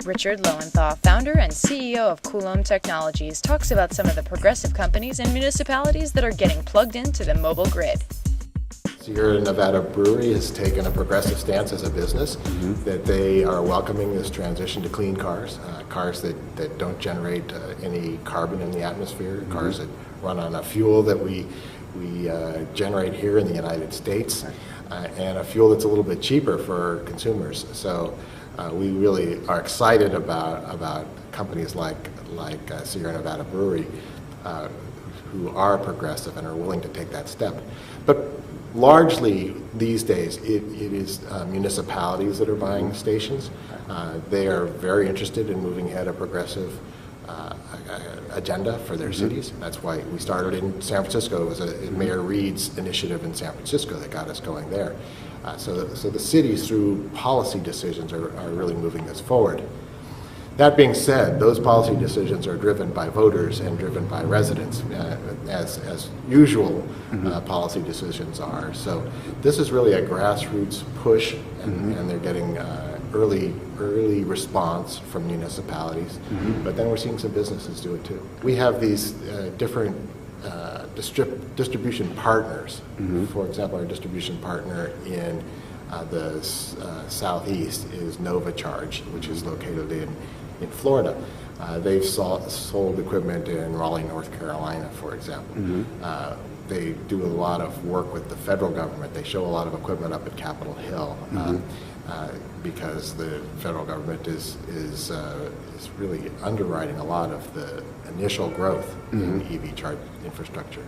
Richard Lowenthal, founder and CEO of Coulomb Technologies, talks about some of the progressive companies and municipalities that are getting plugged into the mobile grid. Sierra Nevada Brewery has taken a progressive stance as a business that they are welcoming this transition to clean cars, cars that don't generate any carbon in the atmosphere, cars that run on a fuel that we generate here in the United States, and a fuel that's a little bit cheaper for consumers. So we really are excited about companies like Sierra Nevada Brewery who are progressive and are willing to take that step. But largely these days, it is municipalities that are buying stations. They are very interested in moving ahead a progressive agenda for their cities. That's why we started in San Francisco. It was Mayor Reed's initiative in San Francisco that got us going there. So the cities, through policy decisions, are really moving this forward. That being said, those policy decisions are driven by voters and driven by residents, as usual policy decisions are. So this is really a grassroots push, and they're getting early response from municipalities. But then we're seeing some businesses do it too. We have these different distribution partners. For example, our distribution partner in the southeast is Nova Charge, which is located in Florida. They've sold equipment in Raleigh, North Carolina, for example. They do a lot of work with the federal government. They show a lot of equipment up at Capitol Hill because the federal government is really underwriting a lot of the initial growth in EV charge infrastructure.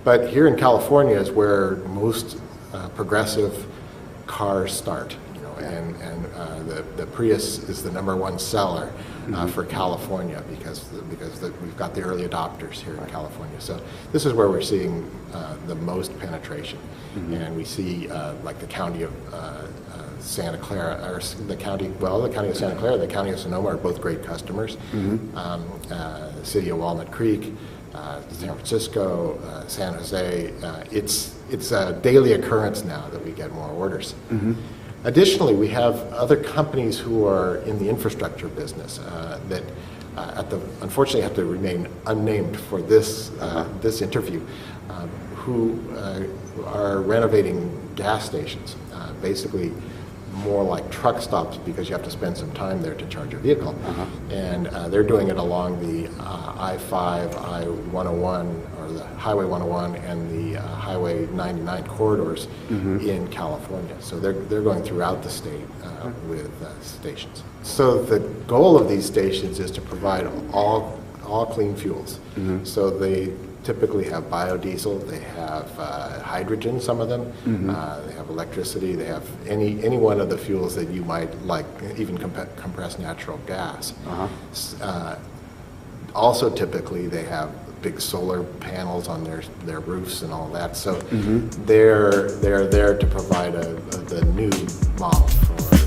But here in California is where most progressive cars start. And the Prius is the #1 seller for California because we've got the early adopters here in California. So this is where we're seeing the most penetration, and we see like the county of Santa Clara, or the county of Santa Clara, the county of Sonoma are both great customers. The city of Walnut Creek, San Francisco, San Jose. It's a daily occurrence now that we get more orders. Additionally, we have other companies who are in the infrastructure business that unfortunately have to remain unnamed for this interview, who are renovating gas stations, basically more like truck stops, because you have to spend some time there to charge your vehicle. And they're doing it along the I-5, I-101, or the Highway 101 and the Highway 99 corridors in California. So they're going throughout the state with stations. So the goal of these stations is to provide all clean fuels. So they typically have biodiesel, they have hydrogen, some of them, they have electricity, they have any one of the fuels that you might like, even compressed natural gas. Also typically they have big solar panels on their roofs and all that, so they're there to provide the new model for